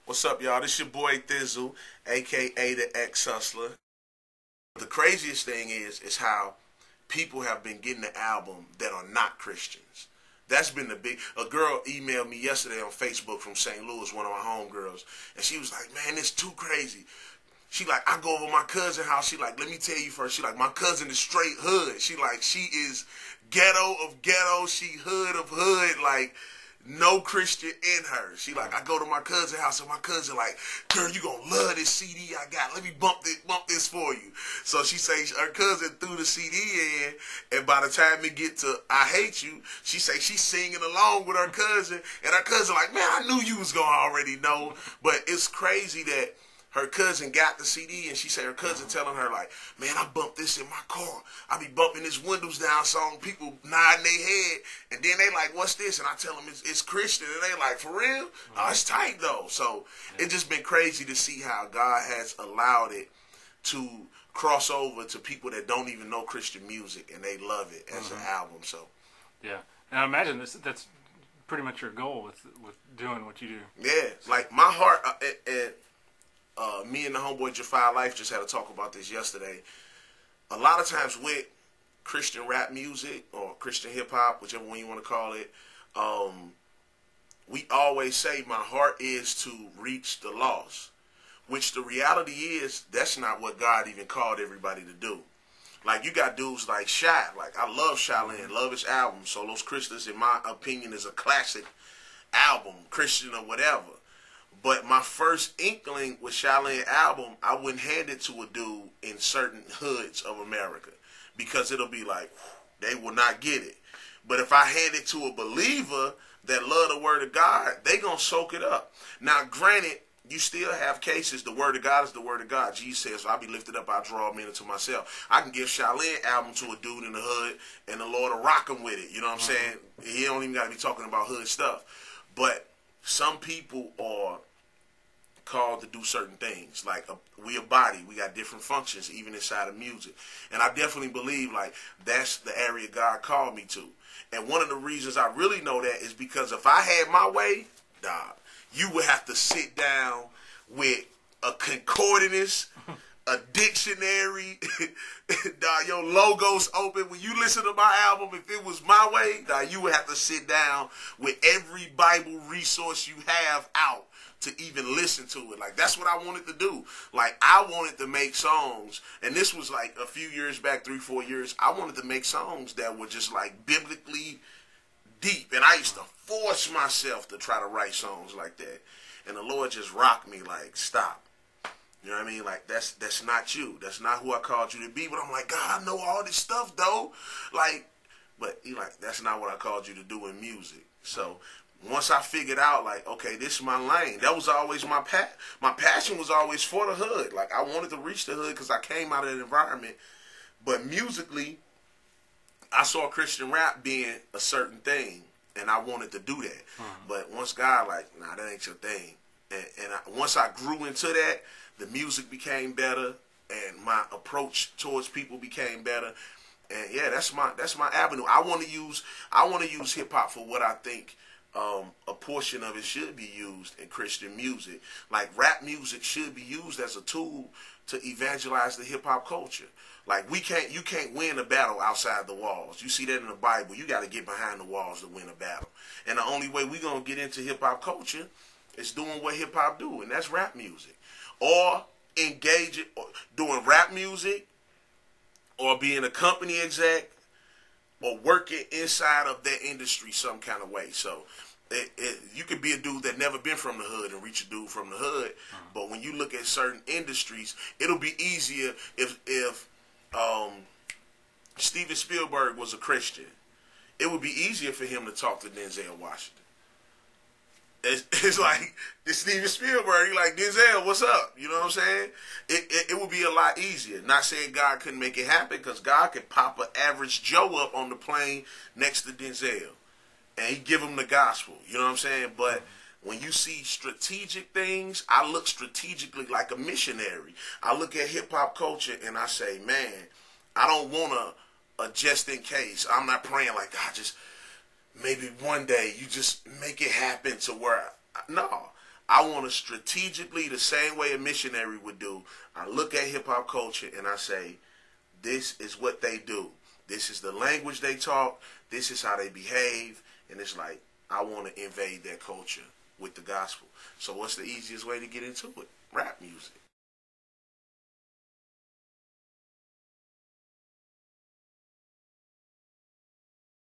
What's up, y'all? This your boy Thi'sl, aka the ex-hustler. The craziest thing is how people have been getting the album that are not Christians. That's been the big. A girl emailed me yesterday on Facebook from St. Louis, one of my homegirls, and she was like, "Man, it's too crazy." She like, I go over my cousin's house. She like, let me tell you first. She like, my cousin is straight hood. She like, she is ghetto of ghetto. She hood of hood. Like, no Christian in her. She like, I go to my cousin's house and my cousin like, girl, you gonna love this CD I got. Let me bump this for you. So she say her cousin threw the CD in, and by the time it get to I Hate You, she say she's singing along with her cousin, and her cousin like, man, I knew you was gonna already know. But it's crazy that her cousin got the CD, and she said her cousin telling her like, man, I bumped this in my car. I be bumping this Windows Down song. People nodding their head, and then they like, what's this? And I tell them it's Christian, and they like, for real? Oh, it's tight though. So it's just been crazy to see how God has allowed it to cross over to people that don't even know Christian music, and they love it as an album. So yeah, and I imagine that's pretty much your goal with doing what you do. Yeah, like my heart. Me and the homeboy Jafar Life just had a talk about this yesterday. A lot of times with Christian rap music or Christian hip hop, whichever one you want to call it, we always say my heart is to reach the lost. Which the reality is, that's not what God even called everybody to do. Like, you got dudes like Shy. Like, I love Shaolin, love his album. Solos Christus, in my opinion, is a classic album, Christian or whatever. But my first inkling with Shaolin album, I wouldn't hand it to a dude in certain hoods of America, because it'll be like, they will not get it. But if I hand it to a believer that love the word of God, they gonna soak it up. Now, granted, you still have cases. The word of God is the word of God. Jesus says, I'll be lifted up, I'll draw men into myself. I can give Shaolin album to a dude in the hood, and the Lord will rock him with it. You know what I'm saying? He don't even got to be talking about hood stuff. But some people are called to do certain things. Like, we a body, we got different functions even inside of music, and I definitely believe like that's the area God called me to. And one of the reasons I really know that is because if I had my way, dog, you would have to sit down with a concordance, a dictionary, dog, your logos open. When you listen to my album, if it was my way, dog, you would have to sit down with every Bible resource you have out to even listen to it. Like, that's what I wanted to do. Like, I wanted to make songs, and this was like a few years back, 3-4 years. I wanted to make songs that were just like biblically deep, and I used to force myself to try to write songs like that. And the Lord just rocked me like, stop. You know what I mean? Like, that's not you. That's not who I called you to be. But I'm like, God, I know all this stuff though. Like, but he like, that's not what I called you to do in music. So once I figured out, like, okay, this is my lane. That was always my passion was always for the hood. Like, I wanted to reach the hood because I came out of that environment. But musically, I saw Christian rap being a certain thing, and I wanted to do that. But once God, like, nah, that ain't your thing. And once I grew into that, the music became better, and my approach towards people became better. And yeah, that's my avenue. I want to use hip hop for what I think a portion of it should be used in Christian music. Like, rap music should be used as a tool to evangelize the hip hop culture. Like, you can't win a battle outside the walls. You see that in the Bible. You got to get behind the walls to win a battle. And the only way we gonna get into hip hop culture is doing what hip hop do, and that's rap music, or engaging, or doing rap music, or being a company exec, or working inside of that industry some kind of way. So you could be a dude that never been from the hood and reach a dude from the hood. But when you look at certain industries, it'll be easier if Steven Spielberg was a Christian. It would be easier for him to talk to Denzel Washington. It's like, this Steven Spielberg, you like, Denzel, what's up? You know what I'm saying? It would be a lot easier. Not saying God couldn't make it happen, because God could pop an average Joe up on the plane next to Denzel, and he give him the gospel. You know what I'm saying? But when you see strategic things, I look strategically like a missionary. I look at hip-hop culture, and I say, man, I don't want a just in case. I'm not praying like, God, just maybe one day you just make it happen to where, no. I want to strategically, the same way a missionary would do, I look at hip-hop culture and I say, this is what they do. This is the language they talk. This is how they behave. And it's like, I want to invade that culture with the gospel. So what's the easiest way to get into it? Rap music.